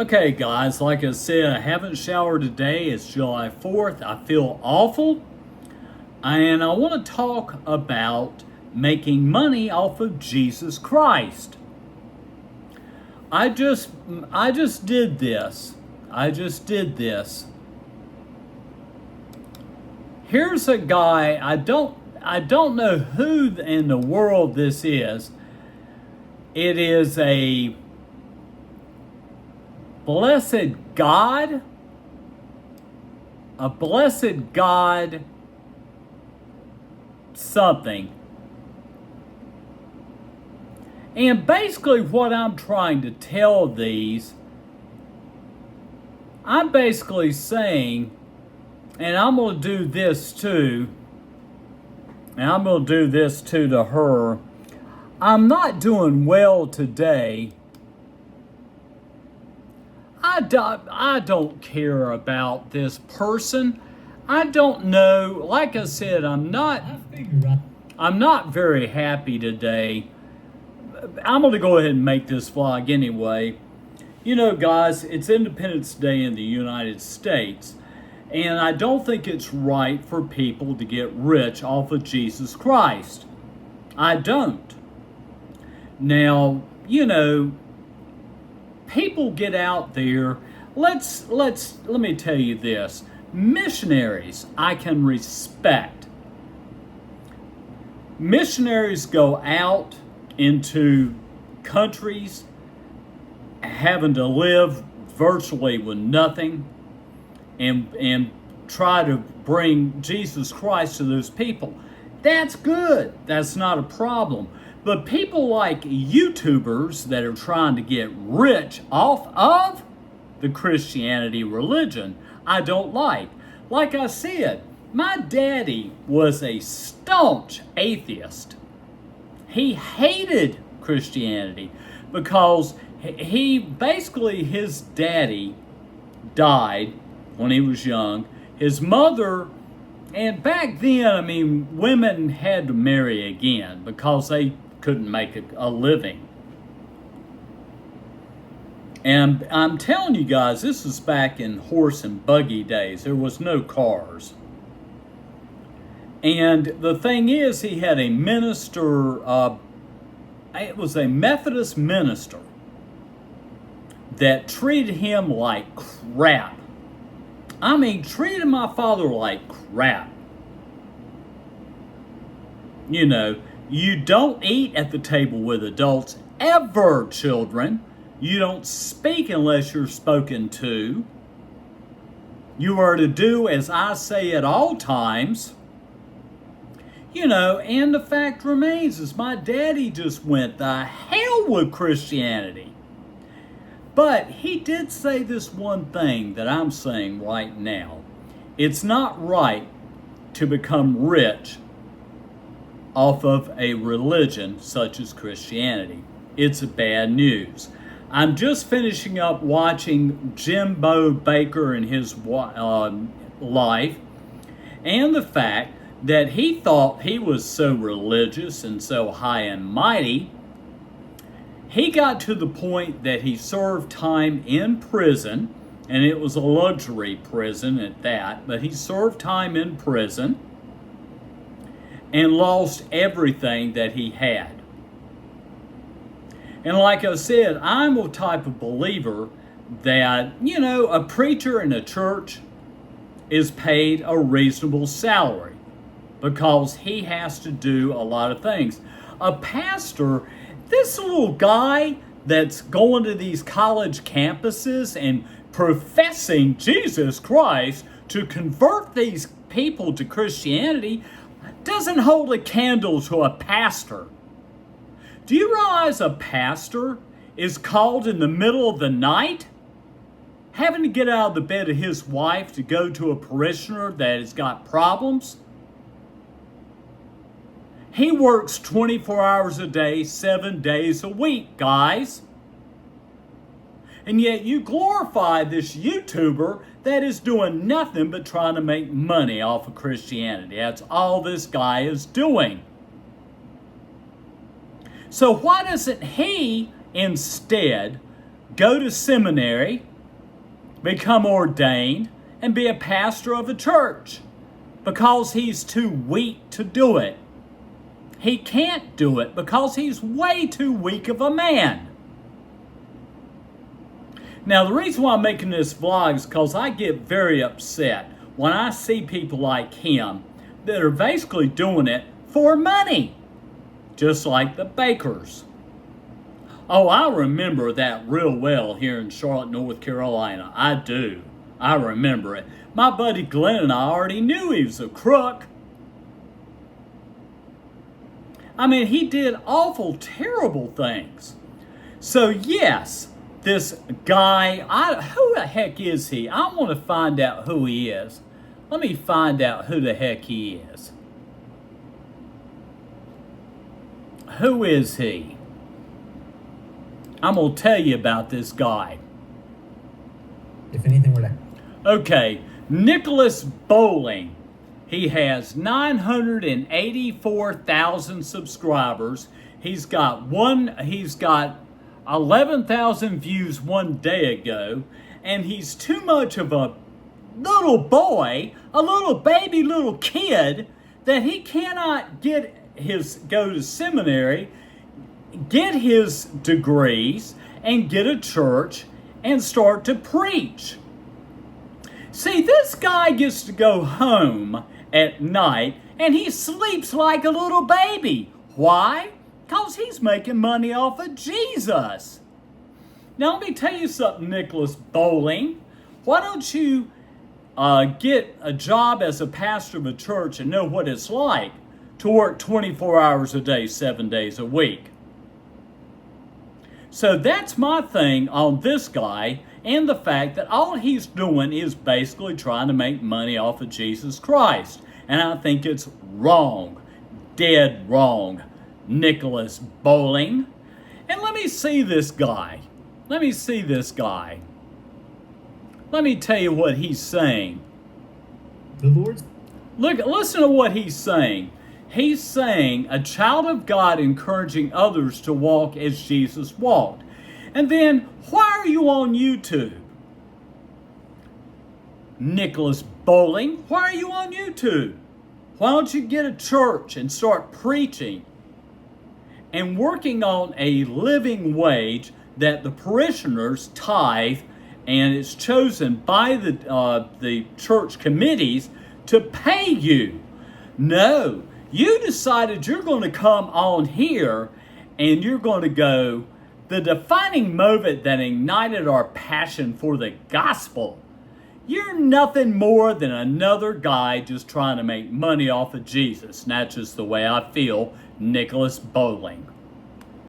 Okay, guys, like I said, I haven't showered today. It's July 4th. I feel awful. And I want to talk about making money off of Jesus Christ. I just did this. Here's a guy, I don't know who in the world this is. It is a blessed God something. And basically what I'm trying to tell these, I'm basically saying, and I'm going to do this too, and I'm going to do this too to her, I'm not doing well today. I don't care about this person. I don't know. Like I said, I'm not very happy today. I'm going to go ahead and make this vlog anyway. You know, guys, it's Independence Day in the United States, and I don't think it's right for people to get rich off of Jesus Christ. I don't. Now, you know, people get out there. Let me tell you this. Missionaries, I can respect. Missionaries go out into countries having to live virtually with nothing and try to bring Jesus Christ to those people. That's good. That's not a problem. But people like YouTubers that are trying to get rich off of the Christianity religion, I don't like. Like I said, my daddy was a staunch atheist. He hated Christianity because his daddy died when he was young. His mother, and back then, I mean, women had to marry again because they couldn't make a living. And I'm telling you guys, this was back in horse and buggy days. There was no cars. And the thing is, he had a minister, it was a Methodist minister that treated him like crap. I mean, treated my father like crap. You know, you don't eat at the table with adults ever, children. You don't speak unless you're spoken to. You are to do as I say at all times. You know, and the fact remains is my daddy just went the hell with Christianity. But he did say this one thing that I'm saying right now. It's not right to become rich off of a religion such as Christianity. It's bad news. I'm just finishing up watching Jimbo Baker and his life, and the fact that he thought he was so religious and so high and mighty. He got to the point that he served time in prison, and it was a luxury prison at that, but he served time in prison and lost everything that he had. And like I said, I'm a type of believer that, you know, a preacher in a church is paid a reasonable salary because he has to do a lot of things. A pastor, this little guy that's going to these college campuses and professing Jesus Christ to convert these people to Christianity, doesn't hold a candle to a pastor. Do you realize a pastor is called in the middle of the night, having to get out of the bed of his wife to go to a parishioner that has got problems? He works 24 hours a day, 7 days a week, guys. And yet you glorify this YouTuber that is doing nothing but trying to make money off of Christianity. That's all this guy is doing. So why doesn't he instead go to seminary become ordained and be a pastor of a church because he's too weak to do it. He can't do it because he's way too weak of a man. Now, the reason why I'm making this vlog is because I get very upset when I see people like him that are basically doing it for money, just like the bakers. Oh, I remember that real well here in Charlotte, North Carolina. I do. I remember it. My buddy Glenn and I already knew he was a crook. I mean, he did awful, terrible things. So, yes, this guy, who the heck is he? I want to find out who he is. Let me find out who the heck he is. Who is he? I'm going to tell you about this guy. If anything were to... Okay, Nicholas Bowling. He has 984,000 subscribers. He's got 11,000 views one day ago, and he's too much of a little boy, a little baby little kid, that he cannot go to seminary, get his degrees, and get a church and start to preach. See, this guy gets to go home at night and he sleeps like a little baby. Why? Because he's making money off of Jesus. Now, let me tell you something, Nicholas Bowling. Why don't you get a job as a pastor of a church and know what it's like to work 24 hours a day, 7 days a week? So that's my thing on this guy, and the fact that all he's doing is basically trying to make money off of Jesus Christ. And I think it's wrong, dead wrong, Nicholas Bowling. And let me see this guy. Let me see this guy. Let me tell you what he's saying. The Lord's... Listen to what he's saying. He's saying a child of God encouraging others to walk as Jesus walked. And then, why are you on YouTube? Nicholas Bowling, why are you on YouTube? Why don't you get a church and start preaching and working on a living wage that the parishioners tithe, and it's chosen by the church committees to pay you? No, you decided you're going to come on here and you're going to go, the defining moment that ignited our passion for the gospel. You're nothing more than another guy just trying to make money off of Jesus. And that's just the way I feel, Nicholas Bowling.